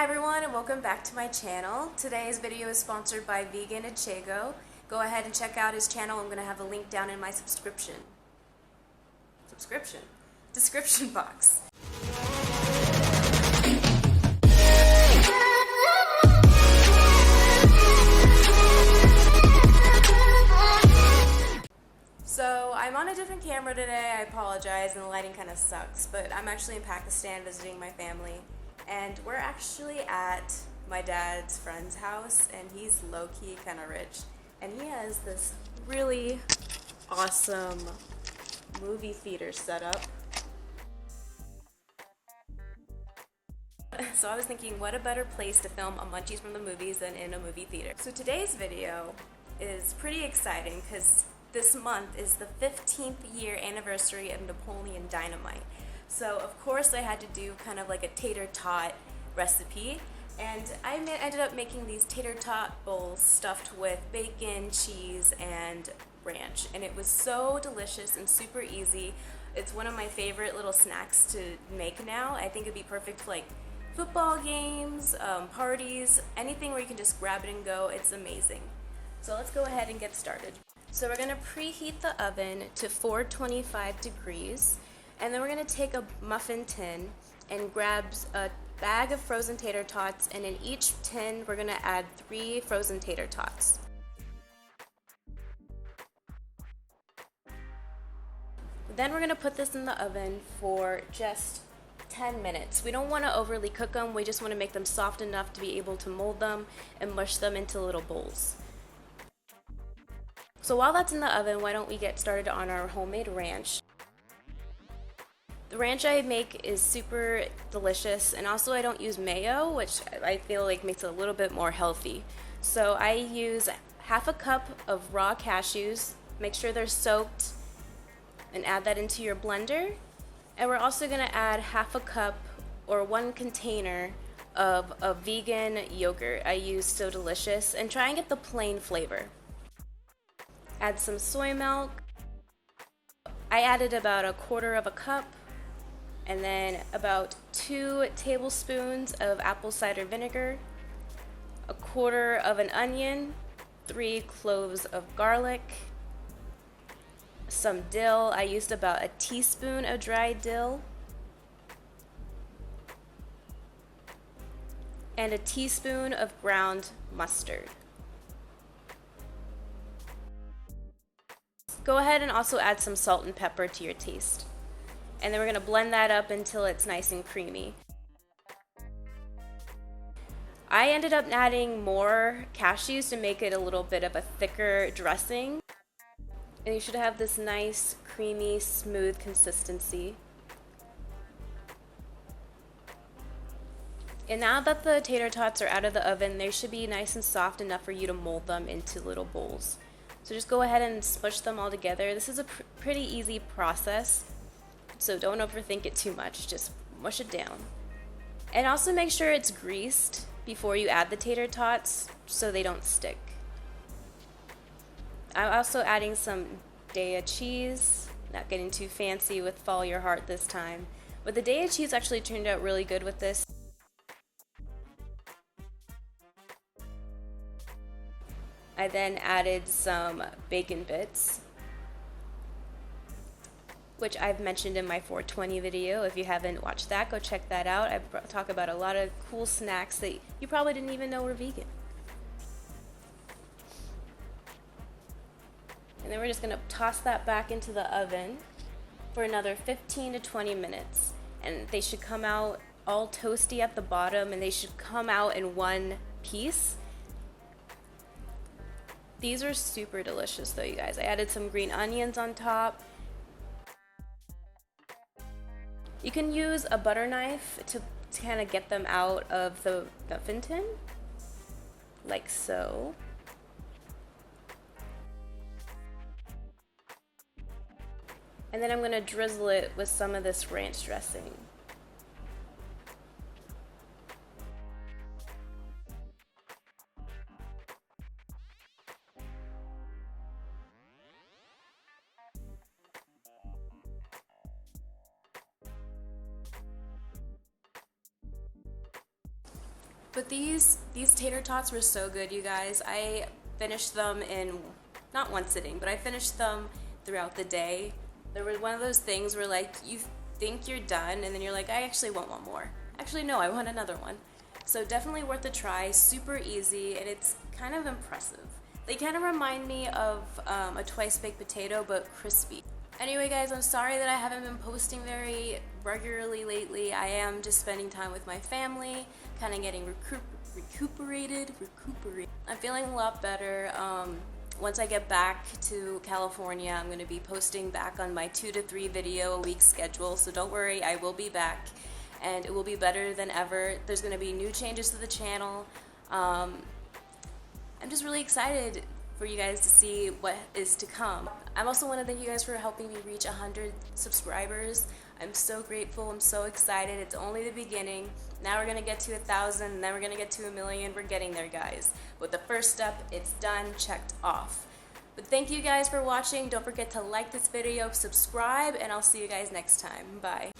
everyone, and welcome back to my channel. Today's video is sponsored by Vegan Ichigo. Go ahead and check out his channel. I'm going to have a link down in my description box. So I'm on a different camera today. I apologize, and the lighting kind of sucks, but I'm actually in Pakistan visiting my family. And we're actually at my dad's friend's house, and he's low-key kind of rich. And he has this really awesome movie theater set up. So I was thinking, what a better place to film a Munchies from the movies than in a movie theater. So today's video is pretty exciting because this month is the 15th year anniversary of Napoleon Dynamite. So of course I had to do kind of like a tater tot recipe, and I ended up making these tater tot bowls stuffed with bacon, cheese, and ranch, and it was so delicious and super easy. It's one of my favorite little snacks to make now. I think it'd be perfect for like football games, parties, anything where you can just grab it and go. It's amazing. So let's go ahead and get started. So we're going to preheat the oven to 425 degrees. And then we're going to take a muffin tin and grab a bag of frozen tater tots, and in each tin we're going to add 3 frozen tater tots. Then we're going to put this in the oven for just 10 minutes. We don't want to overly cook them, we just want to make them soft enough to be able to mold them and mush them into little bowls. So while that's in the oven, why don't we get started on our homemade ranch. The ranch I make is super delicious, and also I don't use mayo, which I feel like makes it a little bit more healthy. So I use half a cup of raw cashews, make sure they're soaked, and add that into your blender. And we're also going to add half a cup or 1 container of a vegan yogurt I use So Delicious, and try and get the plain flavor. Add some soy milk. I added about 1/4 cup. And then about 2 tablespoons of apple cider vinegar, 1/4 onion, 3 cloves of garlic, some dill. I used about a teaspoon of dried dill, and a teaspoon of ground mustard. Go ahead and also add some salt and pepper to your taste. And then we're going to blend that up until it's nice and creamy. I ended up adding more cashews to make it a little bit of a thicker dressing. And you should have this nice, creamy, smooth consistency. And now that the tater tots are out of the oven, they should be nice and soft enough for you to mold them into little bowls. So just go ahead and smush them all together. This is a pretty easy process. So don't overthink it too much, just mush it down. And also make sure it's greased before you add the tater tots so they don't stick. I'm also adding some Daya cheese, not getting too fancy with Follow Your Heart this time. But the Daya cheese actually turned out really good with this. I then added some bacon bits, which I've mentioned in my 420 video. If you haven't watched that, go check that out. I talk about a lot of cool snacks that you probably didn't even know were vegan. And then we're just gonna toss that back into the oven for another 15 to 20 minutes. And they should come out all toasty at the bottom, and they should come out in one piece. These are super delicious though, you guys. I added some green onions on top. You can use a butter knife to kind of get them out of the muffin tin, like so. And then I'm going to drizzle it with some of this ranch dressing. But these tater tots were so good, you guys. I finished them in, not one sitting, but I finished them throughout the day. There was one of those things where like you think you're done and then you're like, I actually want one more. Actually, no, I want another one. So definitely worth a try, super easy, and it's kind of impressive. They kind of remind me of a twice baked potato, but crispy. Anyway guys, I'm sorry that I haven't been posting very regularly lately. I am just spending time with my family, kind of getting recuperated. I'm feeling a lot better. Once I get back to California, I'm going to be posting back on my 2 to 3 video a week schedule, so don't worry, I will be back, and it will be better than ever. There's going to be new changes to the channel. I'm just really excited for you guys to see what is to come. I also want to thank you guys for helping me reach 100 subscribers. I'm so grateful, I'm so excited. It's only the beginning. Now we're gonna get to 1,000, then we're gonna get to 1,000,000. We're getting there, guys. But the first step, it's done, checked off. But thank you guys for watching. Don't forget to like this video, subscribe, and I'll see you guys next time. Bye.